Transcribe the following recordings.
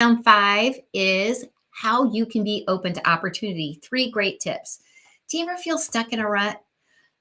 Round five is how you can be open to opportunity. Three great tips. Do you ever feel stuck in a rut?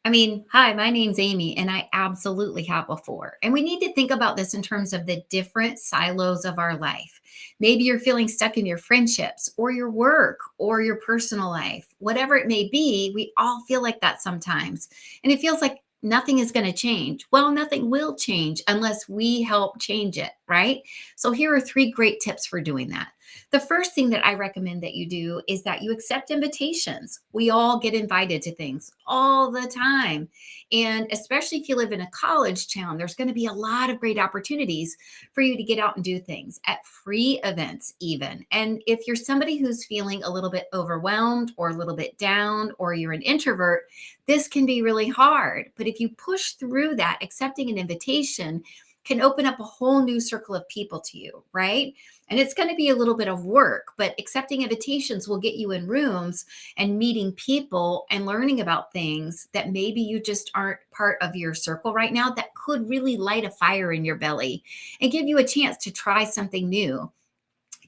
I mean, hi, my name's Amy, and I absolutely have before. And we need to think about this in terms of the different silos of our life. Maybe you're feeling stuck in your friendships or your work or your personal life, whatever it may be. We all feel like that sometimes. And it feels like nothing is going to change. Well, nothing will change unless we help change it, right? So, here are three great tips for doing that. The first thing that I recommend that you do is that you accept invitations. We all get invited to things all the time. And especially if you live in a college town, there's going to be a lot of great opportunities for you to get out and do things at free events, even. And if you're somebody who's feeling a little bit overwhelmed or a little bit down, or you're an introvert, this can be really hard. But if you push through that, accepting an invitation can open up a whole new circle of people to you, right? And it's going to be a little bit of work, but accepting invitations will get you in rooms and meeting people and learning about things that maybe you just aren't part of your circle right now that could really light a fire in your belly and give you a chance to try something new,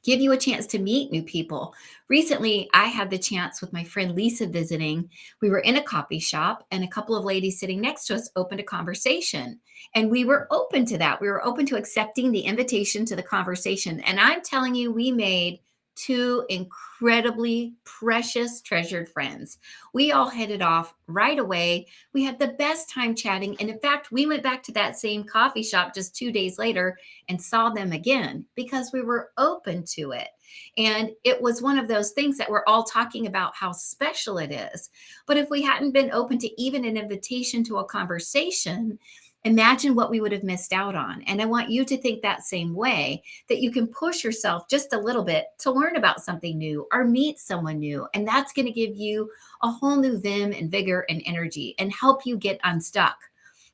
give you a chance to meet new people. Recently, I had the chance with my friend Lisa visiting. We were in a coffee shop, and a couple of ladies sitting next to us opened a conversation. And we were open to that. We were open to accepting the invitation to the conversation. And I'm telling you, we made two incredibly precious, treasured friends. We all hit it off right away. We had the best time chatting. And in fact, we went back to that same coffee shop just 2 days later and saw them again because we were open to it. And it was one of those things that we're all talking about how special it is. But if we hadn't been open to even an invitation to a conversation, imagine what we would have missed out on. And I want you to think that same way, that you can push yourself just a little bit to learn about something new or meet someone new. And that's going to give you a whole new vim and vigor and energy and help you get unstuck.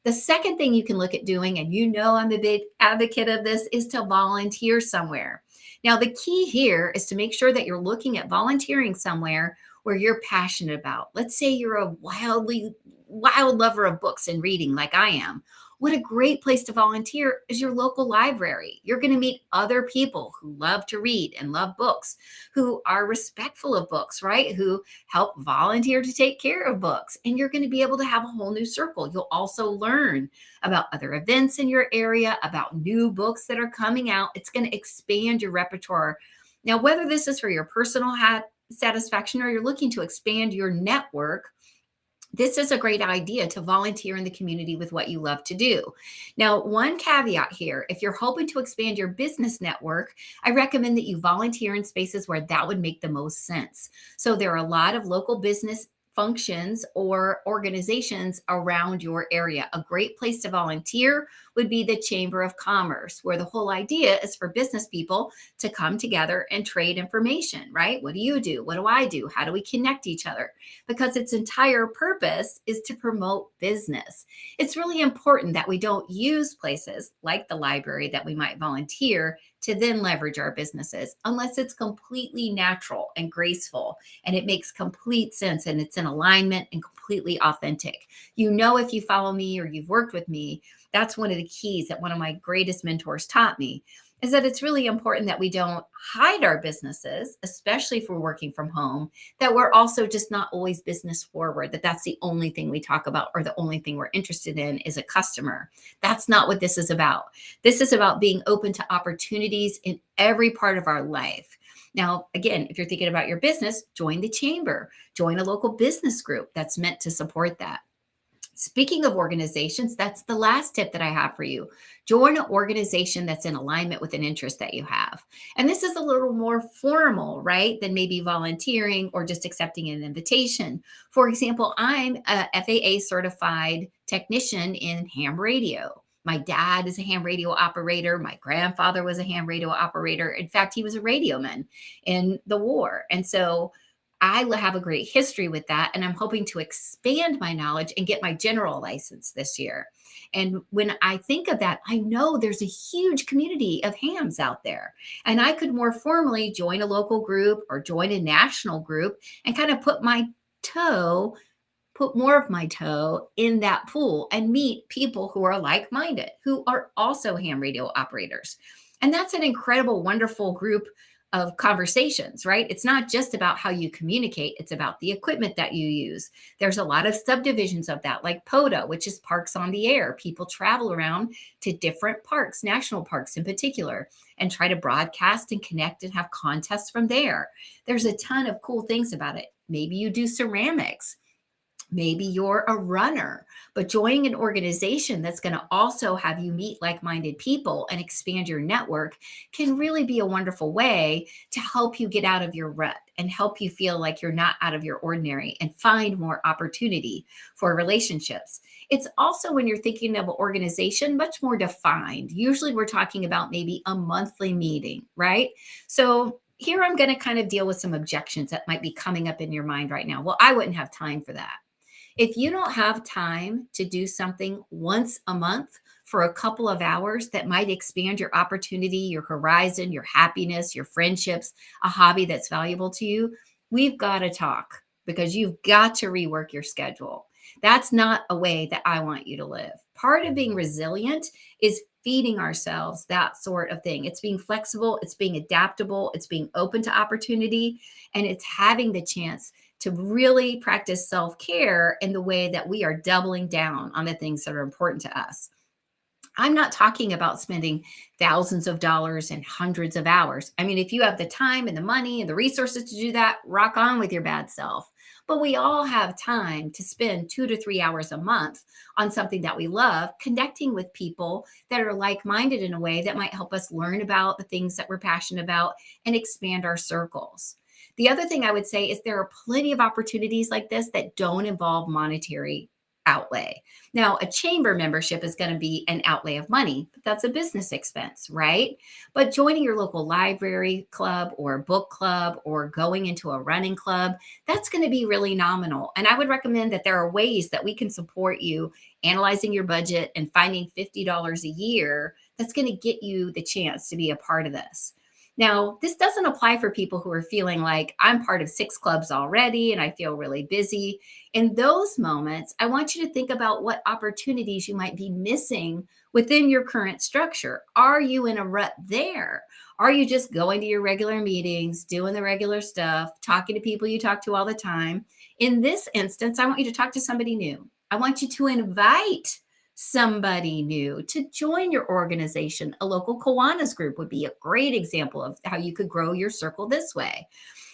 The second thing you can look at doing, and you know I'm a big advocate of this, is to volunteer somewhere. Now, the key here is to make sure that you're looking at volunteering somewhere where you're passionate about. Let's say you're a wild lover of books and reading like I am. What a great place to volunteer is your local library. You're going to meet other people who love to read and love books, who are respectful of books, right? Who help volunteer to take care of books. And you're going to be able to have a whole new circle. You'll also learn about other events in your area, about new books that are coming out. It's going to expand your repertoire. Now, whether this is for your personal satisfaction or you're looking to expand your network, this is a great idea to volunteer in the community with what you love to do. Now, one caveat here, if you're hoping to expand your business network, I recommend that you volunteer in spaces where that would make the most sense. So there are a lot of local business functions or organizations around your area. A great place to volunteer would be the Chamber of Commerce, where the whole idea is for business people to come together and trade information, right? What do you do? What do I do? How do we connect each other? Because its entire purpose is to promote business. It's really important that we don't use places like the library that we might volunteer to then leverage our businesses unless it's completely natural and graceful and it makes complete sense and it's in alignment and completely authentic. You know, if you follow me or you've worked with me, that's one of the keys that one of my greatest mentors taught me, is that it's really important that we don't hide our businesses, especially if we're working from home, that we're also just not always business forward, that that's the only thing we talk about or the only thing we're interested in is a customer. That's not what this is about. This is about being open to opportunities in every part of our life. Now, again, if you're thinking about your business, join the chamber, join a local business group that's meant to support that. Speaking of organizations, that's the last tip that I have for you. Join an organization that's in alignment with an interest that you have. And this is a little more formal, right, than maybe volunteering or just accepting an invitation. For example, I'm a FAA certified technician in ham radio. My dad is a ham radio operator. My grandfather was a ham radio operator. In fact, he was a radioman in the war. And so have a great history with that, and I'm hoping to expand my knowledge and get my general license this year. And when I think of that, I know there's a huge community of hams out there, and I could more formally join a local group or join a national group and kind of put more of my toe in that pool and meet people who are like minded, who are also ham radio operators. And that's an incredible, wonderful group of conversations, right? It's not just about how you communicate, it's about the equipment that you use. There's a lot of subdivisions of that, like POTA, which is parks on the air. People travel around to different parks, national parks in particular, and try to broadcast and connect and have contests from there. There's a ton of cool things about it. Maybe you do ceramics. Maybe you're a runner, but joining an organization that's going to also have you meet like minded people and expand your network can really be a wonderful way to help you get out of your rut and help you feel like you're not out of your ordinary and find more opportunity for relationships. It's also, when you're thinking of an organization, much more defined. Usually we're talking about maybe a monthly meeting, right? So here I'm going to kind of deal with some objections that might be coming up in your mind right now. Well, I wouldn't have time for that. If you don't have time to do something once a month for a couple of hours that might expand your opportunity, your horizon, your happiness, your friendships, a hobby that's valuable to you, we've got to talk, because you've got to rework your schedule. That's not a way that I want you to live. Part of being resilient is feeding ourselves that sort of thing. It's being flexible, it's being adaptable, it's being open to opportunity, and it's having the chance to really practice self care in the way that we are doubling down on the things that are important to us. I'm not talking about spending thousands of dollars and hundreds of hours. I mean, if you have the time and the money and the resources to do that, rock on with your bad self. But we all have time to spend 2 to 3 hours a month on something that we love, connecting with people that are like minded in a way that might help us learn about the things that we're passionate about and expand our circles. The other thing I would say is there are plenty of opportunities like this that don't involve monetary outlay. Now, a chamber membership is going to be an outlay of money, but that's a business expense, right? But joining your local library club or book club or going into a running club, that's going to be really nominal. And I would recommend that there are ways that we can support you analyzing your budget and finding $50 a year that's going to get you the chance to be a part of this. Now, this doesn't apply for people who are feeling like I'm part of 6 clubs already and I feel really busy. In those moments, I want you to think about what opportunities you might be missing within your current structure. Are you in a rut there? Are you just going to your regular meetings, doing the regular stuff, talking to people you talk to all the time? In this instance, I want you to talk to somebody new. I want you to invite somebody new to join your organization. A local Kiwanis group would be a great example of how you could grow your circle this way.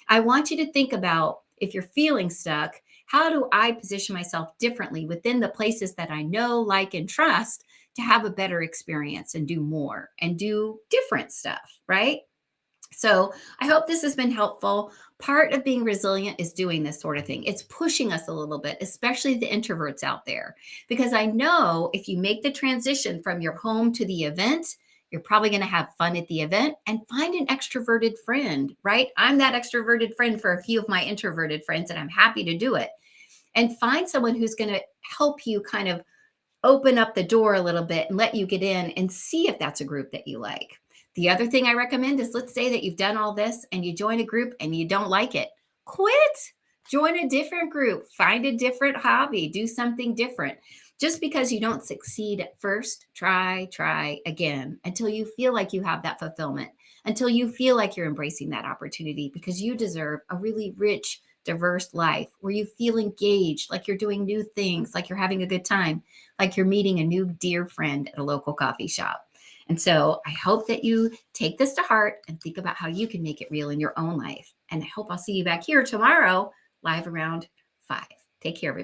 I want you to think about, if you're feeling stuck, how do I position myself differently within the places that I know, like, and trust to have a better experience and do more and do different stuff, right? So I hope this has been helpful. Part of being resilient is doing this sort of thing. It's pushing us a little bit, especially the introverts out there, because I know if you make the transition from your home to the event, you're probably going to have fun at the event and find an extroverted friend, right? I'm that extroverted friend for a few of my introverted friends, and I'm happy to do it. And find someone who's going to help you kind of open up the door a little bit and let you get in and see if that's a group that you like. The other thing I recommend is, let's say that you've done all this and you join a group and you don't like it. Quit. Join a different group. Find a different hobby. Do something different. Just because you don't succeed at first, try again until you feel like you have that fulfillment, until you feel like you're embracing that opportunity, because you deserve a really rich, diverse life where you feel engaged, like you're doing new things, like you're having a good time, like you're meeting a new dear friend at a local coffee shop. And so I hope that you take this to heart and think about how you can make it real in your own life. And I hope I'll see you back here tomorrow, live around 5. Take care, everybody.